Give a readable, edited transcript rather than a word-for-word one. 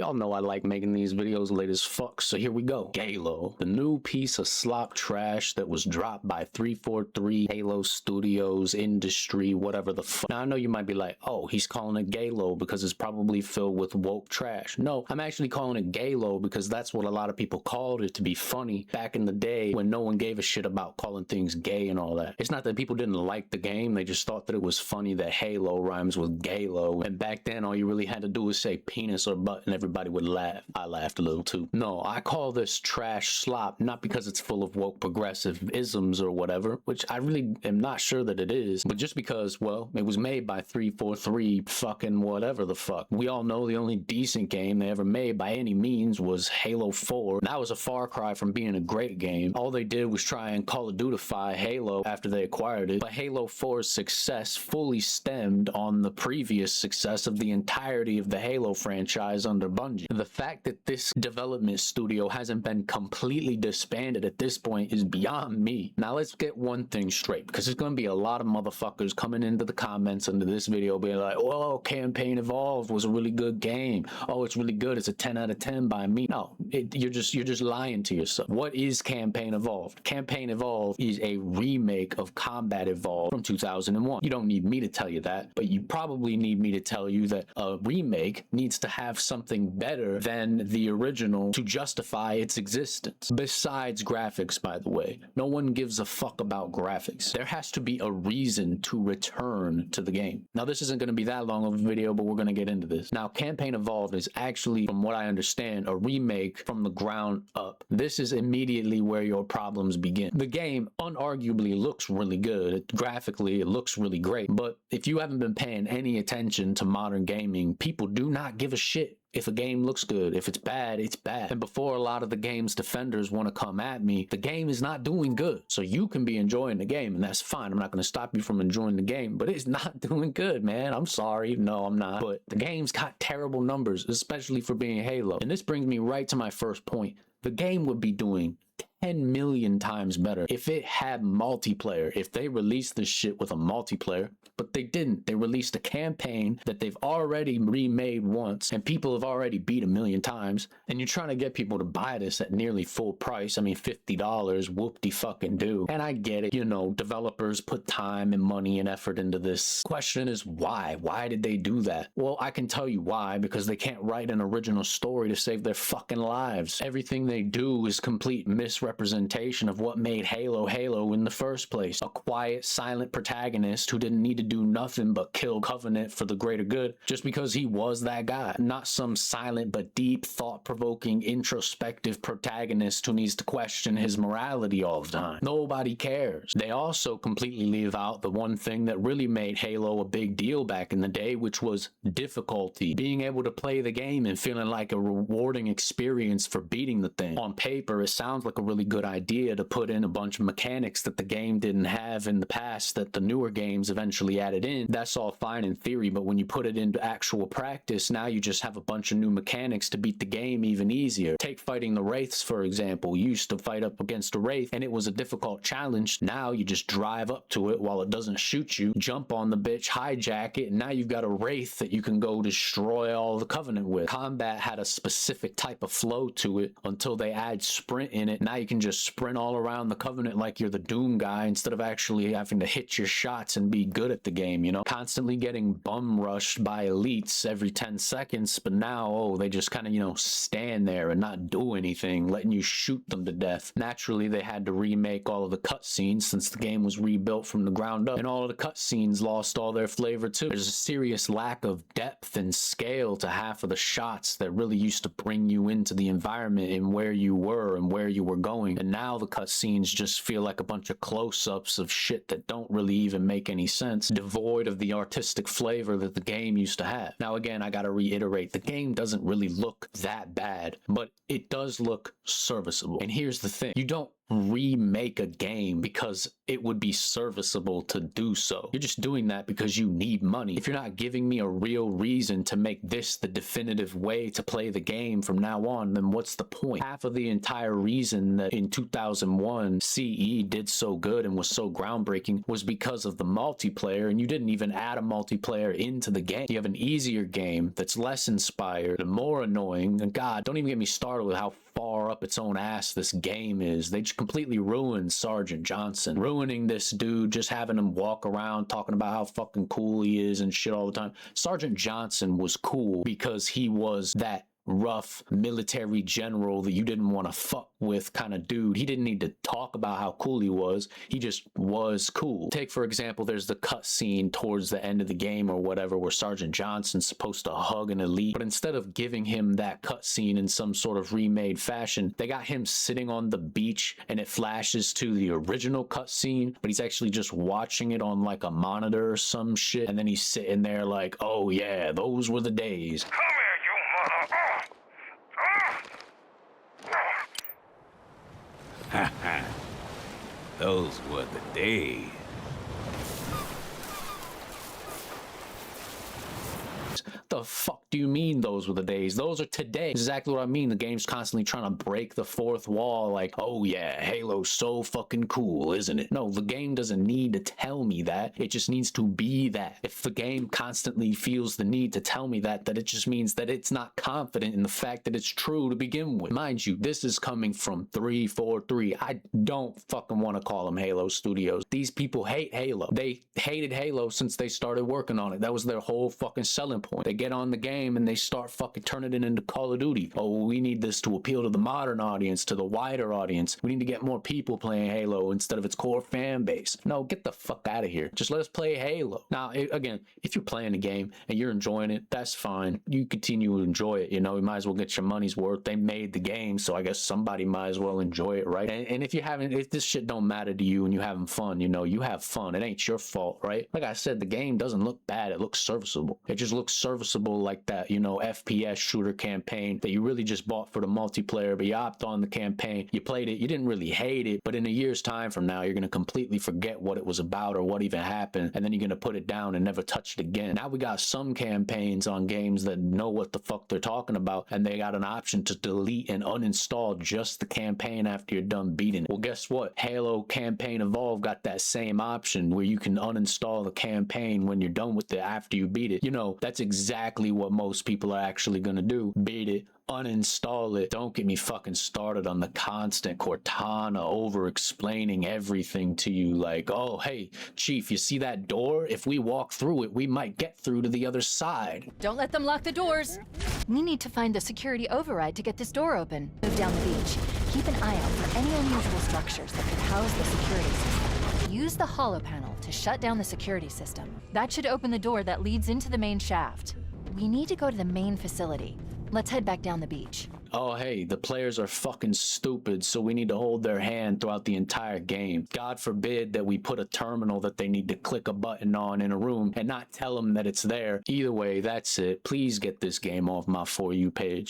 Y'all know I like making these videos late as fuck, so here we go. Halo, the new piece of slop trash that was dropped by 343, Halo Studios, Industry, whatever the fuck. Now I know you might be like, oh, he's calling it Galo because it's probably filled with woke trash. No, I'm actually calling it Galo because that's what a lot of people called it to be funny back in the day when no one gave a shit about calling things gay and all that. It's not that people didn't like the game, they just thought that it was funny that Halo rhymes with Galo, and back then all you really had to do was say penis or butt and everybody would laugh. I laughed a little too. No, I call this trash slop not because it's full of woke progressive isms or whatever, which I really am not sure that it is, but just because, well, it was made by 343 fucking whatever the fuck. We all know the only decent game they ever made by any means was Halo 4. That was a far cry from being a great game. All they did was try and Call of Duty-fy Halo after they acquired it, but Halo 4's success fully stemmed on the previous success of the entirety of the Halo franchise under Bungie. The fact that this development studio hasn't been completely disbanded at this point is beyond me. Now let's get one thing straight, because there's going to be a lot of motherfuckers coming into the comments under this video being like, oh, Campaign Evolved was a really good game. Oh, it's really good. It's a 10 out of 10 by me. No, you're just lying to yourself. What is Campaign Evolved? Campaign Evolved is a remake of Combat Evolved from 2001. You don't need me to tell you that, but you probably need me to tell you that a remake needs to have something better than the original to justify its existence. Besides graphics, by the way. No one gives a fuck about graphics. There has to be a reason to return to the game. Now, this isn't going to be that long of a video, but we're going to get into this. Now, Campaign Evolved is actually, from what I understand, a remake from the ground up. This is immediately where your problems begin. The game unarguably looks really good. Graphically, it looks really great. But if you haven't been paying any attention to modern gaming, people do not give a shit if a game looks good. If it's bad, it's bad. And before a lot of the game's defenders want to come at me, the game is not doing good. So you can be enjoying the game, and that's fine. I'm not going to stop you from enjoying the game, but it's not doing good, man. I'm sorry. No, I'm not. But the game's got terrible numbers, especially for being Halo. And this brings me right to my first point. The game would be doing 10 million times better if it had multiplayer, if they released this shit with a multiplayer, but they didn't. They released a campaign that they've already remade once and people have already beat 1,000,000 times, and you're trying to get people to buy this at nearly full price. I mean, $50, whoop-de-fucking-do. And I get it, you know, developers put time and money and effort into this. Question is why? Why did they do that? Well, I can tell you why, because they can't write an original story to save their fucking lives. Everything they do is complete misrepresentation of what made Halo Halo in the first place. A quiet, silent protagonist who didn't need to do nothing but kill Covenant for the greater good just because he was that guy. Not some silent but deep, thought-provoking, introspective protagonist who needs to question his morality all the time. Nobody cares. They also completely leave out the one thing that really made Halo a big deal back in the day, which was difficulty. Being able to play the game and feeling like a rewarding experience for beating the thing. On paper, it sounds like a really good idea to put in a bunch of mechanics that the game didn't have in the past that the newer games eventually added in. That's all fine in theory, but when you put it into actual practice, now you just have a bunch of new mechanics to beat the game even easier. Take fighting the Wraiths, for example. You used to fight up against a Wraith and it was a difficult challenge. Now you just drive up to it while it doesn't shoot you, jump on the bitch, hijack it, and now you've got a Wraith that you can go destroy all the Covenant with. Combat had a specific type of flow to it until they add sprint in it. Now you can just sprint all around the Covenant like you're the Doom guy instead of actually having to hit your shots and be good at the game, you know? Constantly getting bum rushed by elites every 10 seconds, but now, oh, they just kind of, you know, stand there and not do anything, letting you shoot them to death. Naturally, they had to remake all of the cutscenes since the game was rebuilt from the ground up, and all of the cutscenes lost all their flavor too. There's a serious lack of depth and scale to half of the shots that really used to bring you into the environment and where you were and where you were going. And now the cutscenes just feel like a bunch of close-ups of shit that don't really even make any sense, devoid of the artistic flavor that the game used to have. Now again, I gotta reiterate, the game doesn't really look that bad, but it does look serviceable. And here's the thing, you don't remake a game because it would be serviceable to do so. You're just doing that because you need money. If you're not giving me a real reason to make this the definitive way to play the game from now on, then what's the point? Half of the entire reason that in 2001 CE did so good and was so groundbreaking was because of the multiplayer, and you didn't even add a multiplayer into the game. You have an easier game that's less inspired and more annoying, and God, don't even get me started with how far up its own ass this game is. They just completely ruined Sergeant Johnson, ruining this dude, just having him walk around talking about how fucking cool he is and shit all the time. Sergeant Johnson was cool because he was that rough military general that you didn't want to fuck with kind of dude. He didn't need to talk about how cool he was. He just was cool. Take, for example, there's the cut scene towards the end of the game or whatever where Sergeant Johnson's supposed to hug an elite, but instead of giving him that cut scene in some sort of remade fashion, they got him sitting on the beach and it flashes to the original cut scene, but he's actually just watching it on like a monitor or some shit, and then he's sitting there like, oh yeah, those were the days. Those were the days. The fuck do you mean those were the days? Those are today. Exactly what I mean. The game's constantly trying to break the fourth wall like, oh yeah, Halo's so fucking cool, isn't it? No, the game doesn't need to tell me that. It just needs to be that. If the game constantly feels the need to tell me that it just means that it's not confident in the fact that it's true to begin with. Mind you, this is coming from 343. I don't fucking want to call them Halo Studios. These people hate Halo. They hated Halo since they started working on it. That was their whole fucking selling point. They get on the game and they start fucking turning it into Call of Duty. Oh, we need this to appeal to the modern audience, to the wider audience. We need to get more people playing Halo instead of its core fan base. No, get the fuck out of here. Just let us play Halo. Now, again, if you're playing the game and you're enjoying it, that's fine. You continue to enjoy it. You know, you might as well get your money's worth. They made the game, so I guess somebody might as well enjoy it, right? And if you haven't, if this shit don't matter to you and you're having fun, you know, you have fun. It ain't your fault, right? Like I said, the game doesn't look bad. It looks serviceable. It just looks serviceable like that, you know, FPS shooter campaign that you really just bought for the multiplayer, but you opted on the campaign, you played it, you didn't really hate it, but in a year's time from now, you're going to completely forget what it was about or what even happened, and then you're going to put it down and never touch it again. Now we got some campaigns on games that know what the fuck they're talking about, and they got an option to delete and uninstall just the campaign after you're done beating it. Well, guess what? Halo Campaign Evolved got that same option where you can uninstall the campaign when you're done with it after you beat it. You know, that's exactly what most people are actually going to do. Beat it, uninstall it. Don't get me fucking started on the constant Cortana over explaining everything to you like, oh hey chief, you see that door? If we walk through it, we might get through to the other side. Don't let them lock the doors. We need to find the security override to get this door open. Move down the beach. Keep an eye out for any unusual structures that could house the security system. Use the holo panel to shut down the security system. That should open the door that leads into the main shaft. We need to go to the main facility. Let's head back down the beach. Oh hey, the players are fucking stupid, so we need to hold their hand throughout the entire game. God forbid that we put a terminal that they need to click a button on in a room and not tell them that it's there. Either way, that's it. Please get this game off my For You page.